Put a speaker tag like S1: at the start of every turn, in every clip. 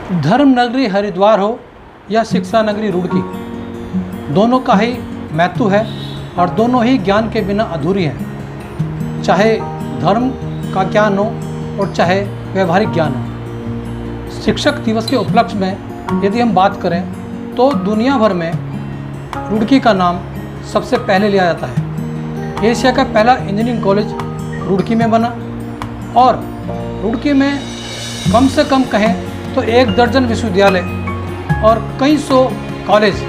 S1: धर्म नगरी हरिद्वार हो या शिक्षा नगरी रुड़की, दोनों का ही महत्व है और दोनों ही ज्ञान के बिना अधूरी हैं। चाहे धर्म का ज्ञान हो और चाहे व्यवहारिक ज्ञान हो। शिक्षक दिवस के उपलक्ष्य में यदि हम बात करें तो दुनिया भर में रुड़की का नाम सबसे पहले लिया जाता है। एशिया का पहला इंजीनियरिंग कॉलेज रुड़की में बना और रुड़की में कम से कम कहें तो 1 दर्जन विश्वविद्यालय और कई सौ कॉलेज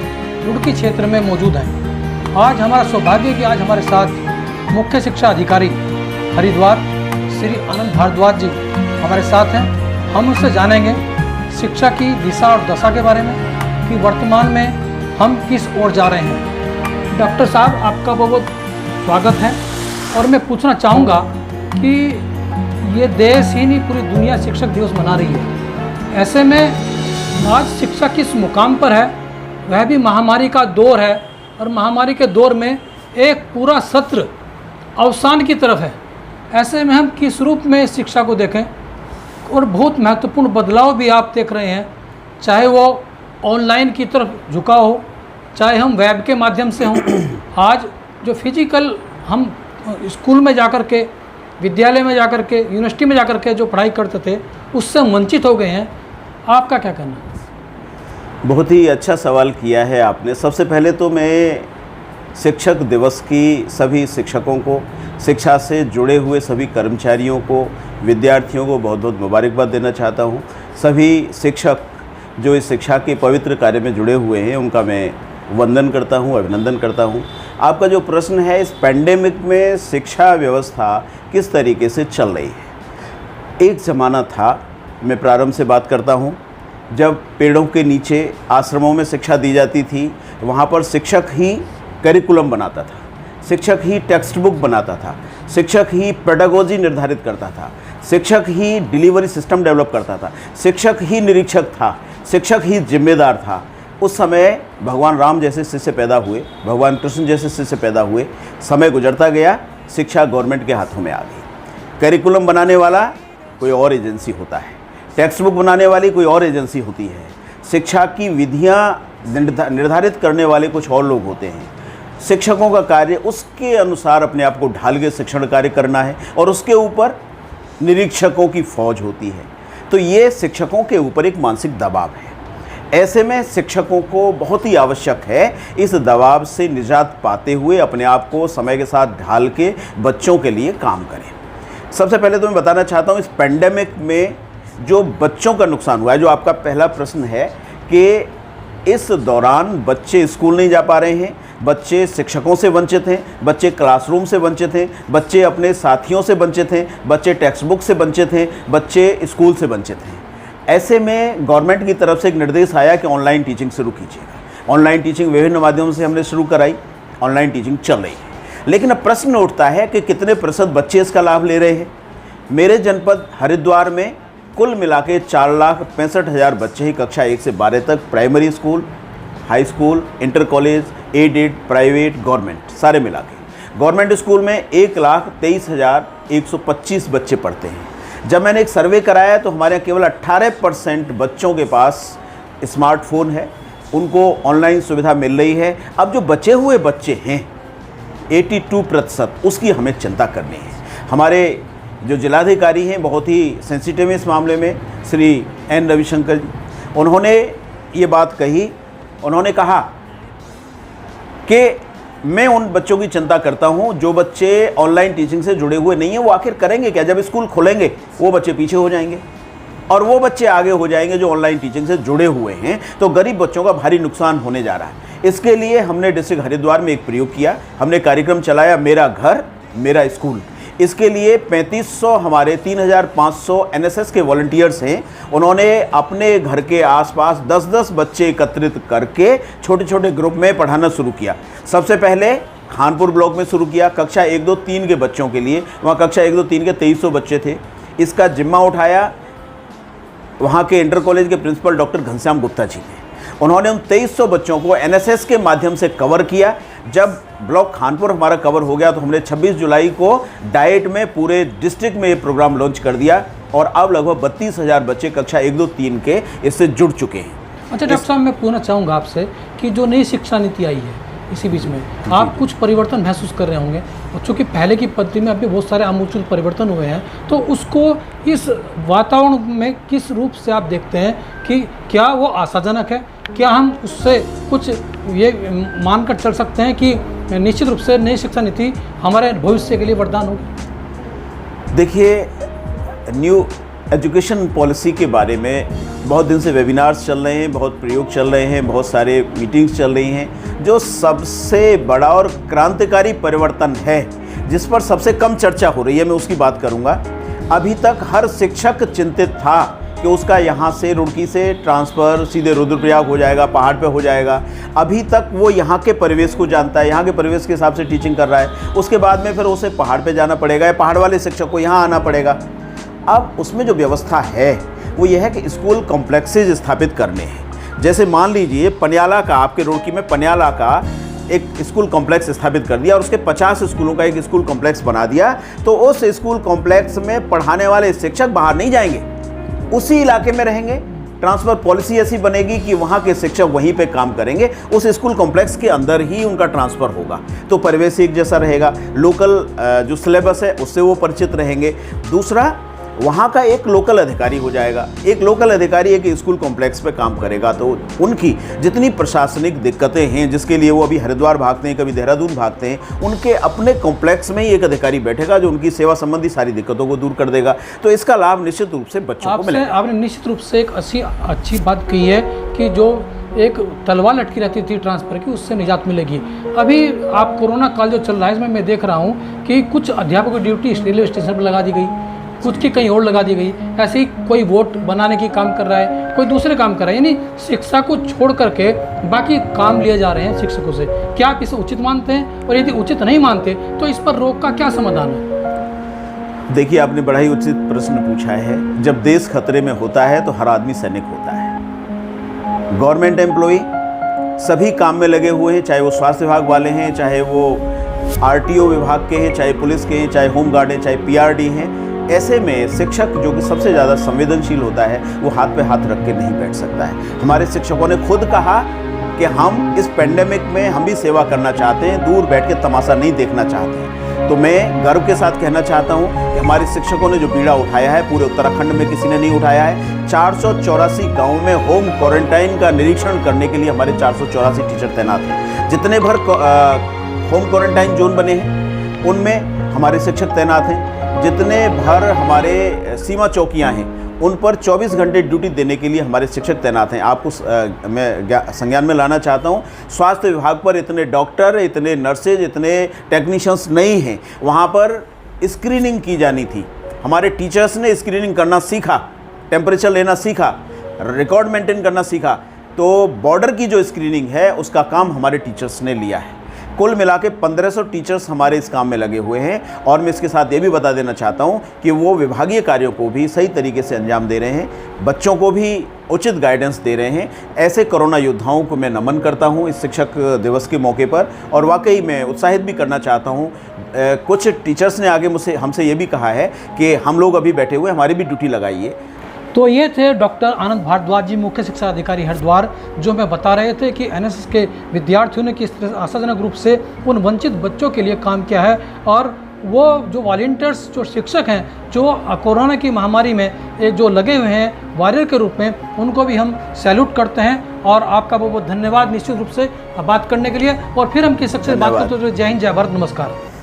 S1: रुड़की क्षेत्र में मौजूद हैं। आज हमारा सौभाग्य है कि आज हमारे साथ मुख्य शिक्षा अधिकारी हरिद्वार श्री आनंद भारद्वाज जी हमारे साथ हैं। हम उनसे जानेंगे शिक्षा की दिशा और दशा के बारे में कि वर्तमान में हम किस ओर जा रहे हैं। डॉक्टर साहब, आपका बहुत बहुत स्वागत है। और मैं पूछना चाहूँगा कि ये देश ही नहीं पूरी दुनिया शिक्षक दिवस मना रही है। ऐसे में आज शिक्षा किस मुकाम पर है, वह भी महामारी का दौर है और महामारी के दौर में एक पूरा सत्र अवसान की तरफ है। ऐसे में हम किस रूप में शिक्षा को देखें और बहुत महत्वपूर्ण बदलाव भी आप देख रहे हैं, चाहे वो ऑनलाइन की तरफ झुका हो, चाहे हम वेब के माध्यम से हों। आज जो फिजिकल हम स्कूल में जाकर के, विद्यालय में जाकर के, यूनिवर्सिटी में जाकर के जो पढ़ाई करते थे उससे वंचित हो गए हैं। आपका क्या कहना है?
S2: बहुत ही अच्छा सवाल किया है आपने। सबसे पहले तो मैं शिक्षक दिवस की सभी शिक्षकों को, शिक्षा से जुड़े हुए सभी कर्मचारियों को, विद्यार्थियों को बहुत बहुत मुबारकबाद देना चाहता हूँ। सभी शिक्षक जो इस शिक्षा के पवित्र कार्य में जुड़े हुए हैं उनका मैं वंदन करता हूँ, अभिनंदन करता हूँ। आपका जो प्रश्न है, इस पैंडेमिक में शिक्षा व्यवस्था किस तरीके से चल रही है। एक ज़माना था, मैं प्रारंभ से बात करता हूँ, जब पेड़ों के नीचे आश्रमों में शिक्षा दी जाती थी। वहाँ पर शिक्षक ही करिकुलम बनाता था, शिक्षक ही टेक्स्ट बुक बनाता था, शिक्षक ही पेडागोजी निर्धारित करता था, शिक्षक ही डिलीवरी सिस्टम डेवलप करता था, शिक्षक ही निरीक्षक था, शिक्षक ही जिम्मेदार था। उस समय भगवान राम जैसे शिष्य पैदा हुए, भगवान कृष्ण जैसे शिष्य पैदा हुए। समय गुजरता गया, शिक्षा गवर्नमेंट के हाथों में आ गई। करिकुलम बनाने वाला कोई और एजेंसी होता है, टेक्स्ट बुक बनाने वाली कोई और एजेंसी होती है, शिक्षा की विधियां निर्धारित करने वाले कुछ और लोग होते हैं। शिक्षकों का कार्य उसके अनुसार अपने आप को ढाल के शिक्षण कार्य करना है और उसके ऊपर निरीक्षकों की फौज होती है। तो ये शिक्षकों के ऊपर एक मानसिक दबाव है। ऐसे में शिक्षकों को बहुत ही आवश्यक है इस दबाव से निजात पाते हुए अपने आप को समय के साथ ढाल के बच्चों के लिए काम करें। सबसे पहले तो मैं बताना चाहता हूँ, इस पेंडेमिक में जो बच्चों का नुकसान हुआ है, जो आपका पहला प्रश्न है कि इस दौरान बच्चे स्कूल नहीं जा पा रहे हैं, बच्चे शिक्षकों से वंचित हैं, बच्चे क्लासरूम से वंचित हैं, बच्चे अपने साथियों से वंचित हैं, बच्चे टेक्स्ट बुक से वंचित हैं, बच्चे स्कूल से वंचित हैं। ऐसे में गवर्नमेंट की तरफ से एक निर्देश आया कि ऑनलाइन टीचिंग शुरू कीजिएगा। ऑनलाइन टीचिंग विभिन्न माध्यमों से हमने शुरू कराई, ऑनलाइन टीचिंग चल रही है। लेकिन अब प्रश्न उठता है कि कितने प्रतिशत बच्चे इसका लाभ ले रहे हैं। मेरे जनपद हरिद्वार में कुल मिला के 4,65,000 बच्चे ही कक्षा 1 से 12 तक primary school, high school, inter college, aided, private, government सारे मिला के। गवर्नमेंट स्कूल में 1,23,125 बच्चे पढ़ते हैं। जब मैंने एक सर्वे कराया तो हमारे यहाँ केवल 18% बच्चों के पास स्मार्टफोन है, उनको ऑनलाइन सुविधा मिल रही है। अब जो बचे हुए बच्चे हैं 82%, उसकी हमें चिंता करनी है। हमारे जो जिलाधिकारी हैं बहुत ही सेंसिटिव है इस मामले में, श्री एन रविशंकर जी, उन्होंने ये बात कही। उन्होंने कहा कि मैं उन बच्चों की चिंता करता हूं जो बच्चे ऑनलाइन टीचिंग से जुड़े हुए नहीं हैं। वो आखिर करेंगे क्या? जब स्कूल खुलेंगे वो बच्चे पीछे हो जाएंगे और वो बच्चे आगे हो जाएंगे जो ऑनलाइन टीचिंग से जुड़े हुए हैं। तो गरीब बच्चों का भारी नुकसान होने जा रहा है। इसके लिए हमने डिस्ट्रिक्ट हरिद्वार में एक प्रयोग किया। हमने कार्यक्रम चलाया, मेरा घर मेरा स्कूल। इसके लिए 3500 हमारे 3,500 एनएसएस के वॉलंटियर्स हैं। उन्होंने अपने घर के आसपास 10-10 बच्चे एकत्रित करके छोटे छोटे ग्रुप में पढ़ाना शुरू किया। सबसे पहले खानपुर ब्लॉक में शुरू किया, कक्षा 1, 2, 3 के बच्चों के लिए। वहाँ कक्षा 1, 2, 3 के 2300 बच्चे थे। इसका जिम्मा उठाया वहाँ के इंटर कॉलेज के प्रिंसिपल डॉक्टर घनश्याम गुप्ता जी ने। उन्होंने उन 2300 बच्चों को एनएसएस के माध्यम से कवर किया। जब ब्लॉक खानपुर हमारा कवर हो गया तो हमने 26 जुलाई को डाइट में पूरे डिस्ट्रिक्ट में ये प्रोग्राम लॉन्च कर दिया। और अब लगभग 32,000 बच्चे कक्षा 1, 2, 3 के इससे जुड़ चुके हैं।
S1: अच्छा डॉक्टर साहब, मैं पूछना चाहूँगा आपसे कि जो नई शिक्षा नीति आई है इसी बीच में आप कुछ परिवर्तन महसूस कर रहे होंगे, और चूँकि पहले की पद्धति में अभी बहुत सारे आमूल परिवर्तन हुए हैं, तो उसको इस वातावरण में किस रूप से आप देखते हैं कि क्या वो आशाजनक है? क्या हम उससे कुछ ये मानकर चल सकते हैं कि निश्चित रूप से नई शिक्षा नीति हमारे भविष्य के लिए वरदान होगी?
S2: देखिए, न्यू एजुकेशन पॉलिसी के बारे में बहुत दिन से वेबिनार्स चल रहे हैं, बहुत प्रयोग चल रहे हैं, बहुत सारे मीटिंग्स चल रही हैं। जो सबसे बड़ा और क्रांतिकारी परिवर्तन है, जिस पर सबसे कम चर्चा हो रही है, मैं उसकी बात करूंगा। अभी तक हर शिक्षक चिंतित था कि उसका यहाँ से रुड़की से ट्रांसफ़र सीधे रुद्रप्रयाग हो जाएगा, पहाड़ पे हो जाएगा। अभी तक वो यहाँ के परिवेश को जानता है, यहाँ के परिवेश के हिसाब से टीचिंग कर रहा है। उसके बाद में फिर उसे पहाड़ पे जाना पड़ेगा, या पहाड़ वाले शिक्षक को यहाँ आना पड़ेगा। अब उसमें जो व्यवस्था है वो ये है कि स्कूल कॉम्प्लेक्सेज स्थापित करने हैं। जैसे मान लीजिए पनियाला का, आपके रुड़की में पनियाला का एक स्कूल कॉम्प्लेक्स स्थापित कर दिया और उसके 50 स्कूलों का एक स्कूल कॉम्प्लेक्स बना दिया, तो उस स्कूल कॉम्प्लेक्स में पढ़ाने वाले शिक्षक बाहर नहीं जाएंगे, उसी इलाके में रहेंगे। ट्रांसफ़र पॉलिसी ऐसी बनेगी कि वहाँ के शिक्षक वहीं पे काम करेंगे, उस स्कूल कॉम्प्लेक्स के अंदर ही उनका ट्रांसफ़र होगा। तो परिवेश एक जैसा रहेगा, लोकल जो सिलेबस है उससे वो परिचित रहेंगे। दूसरा, वहाँ का एक लोकल अधिकारी हो जाएगा, एक लोकल अधिकारी एक स्कूल कॉम्प्लेक्स पे काम करेगा, तो उनकी जितनी प्रशासनिक दिक्कतें हैं, जिसके लिए वो अभी हरिद्वार भागते हैं, कभी देहरादून भागते हैं, उनके अपने कॉम्प्लेक्स में ही एक अधिकारी बैठेगा जो उनकी सेवा संबंधी सारी दिक्कतों को दूर कर देगा। तो इसका लाभ निश्चित रूप से बच्चों को मिलेगा।
S1: आपने निश्चित रूप से एक अच्छी बात कही है कि जो एक तलवार लटकी रहती थी ट्रांसफ़र की, उससे निजात मिलेगी। अभी आप कोरोना काल जो चल रहा है, इसमें मैं देख रहा हूँ कि कुछ अध्यापकों की ड्यूटी रेलवे स्टेशन पर लगा दी गई, कुछ की कहीं और लगा दी गई। ऐसे ही कोई वोट बनाने की काम कर रहा है, कोई दूसरे काम कर रहा है, यानी शिक्षा को छोड़ करके बाकी काम लिए जा रहे हैं शिक्षकों से। क्या आप इसे उचित मानते हैं? और यदि उचित नहीं मानते तो इस पर रोक का क्या समाधान है?
S2: देखिए, आपने बड़ा ही उचित प्रश्न पूछा है। जब देश खतरे में होता है तो हर आदमी सैनिक होता है। गवर्नमेंट एम्प्लॉई सभी काम में लगे हुए हैं, चाहे वो स्वास्थ्य विभाग वाले हैं, चाहे वो RTO विभाग के हैं, चाहे पुलिस के हैं, चाहे होमगार्ड हैं, चाहे PRD हैं। ऐसे में शिक्षक जो कि सबसे ज़्यादा संवेदनशील होता है, वो हाथ पे हाथ रख के नहीं बैठ सकता है। हमारे शिक्षकों ने खुद कहा कि हम इस पेंडेमिक में हम भी सेवा करना चाहते हैं, दूर बैठ के तमाशा नहीं देखना चाहते हैं। तो मैं गर्व के साथ कहना चाहता हूं कि हमारे शिक्षकों ने जो बीड़ा उठाया है, पूरे उत्तराखंड में किसी ने नहीं उठाया है। 484 गाँव में होम क्वारंटाइन का निरीक्षण करने के लिए हमारे 484 टीचर तैनात हैं। जितने भर होम क्वारंटाइन जोन बने हैं उनमें हमारे शिक्षक तैनात हैं। जितने भर हमारे सीमा चौकियां हैं उन पर 24 घंटे ड्यूटी देने के लिए हमारे शिक्षक तैनात हैं। आपको मैं संज्ञान में लाना चाहता हूं, स्वास्थ्य विभाग पर इतने डॉक्टर, इतने नर्सेज, इतने टेक्नीशियंस नहीं हैं। वहां पर स्क्रीनिंग की जानी थी। हमारे टीचर्स ने स्क्रीनिंग करना सीखा, टेम्परेचर लेना सीखा, रिकॉर्ड मेंटेन करना सीखा। तो बॉर्डर की जो स्क्रीनिंग है उसका काम हमारे टीचर्स ने लिया है। कुल मिला के 1500 टीचर्स हमारे इस काम में लगे हुए हैं। और मैं इसके साथ ये भी बता देना चाहता हूँ कि वो विभागीय कार्यों को भी सही तरीके से अंजाम दे रहे हैं, बच्चों को भी उचित गाइडेंस दे रहे हैं। ऐसे कोरोना योद्धाओं को मैं नमन करता हूँ इस शिक्षक दिवस के मौके पर। और वाकई मैं उत्साहित भी करना चाहता हूँ। कुछ टीचर्स ने आगे हमसे ये भी कहा है कि हम लोग अभी बैठे हुए, हमारी भी ड्यूटी लगाइए।
S1: तो ये थे डॉक्टर आनंद भारद्वाज जी, मुख्य शिक्षा अधिकारी हरिद्वार, जो हमें बता रहे थे कि NSS के विद्यार्थियों ने किस तरह आशाजनक रूप से उन वंचित बच्चों के लिए काम किया है। और वो जो वॉलंटियर्स, जो शिक्षक हैं, जो कोरोना की महामारी में जो लगे हुए हैं वॉरियर के रूप में, उनको भी हम सैल्यूट करते हैं। और आपका बहुत बहुत धन्यवाद निश्चित रूप से बात करने के लिए। और फिर हम किसी से बात करते हैं। जय हिंद, जय भारत, नमस्कार।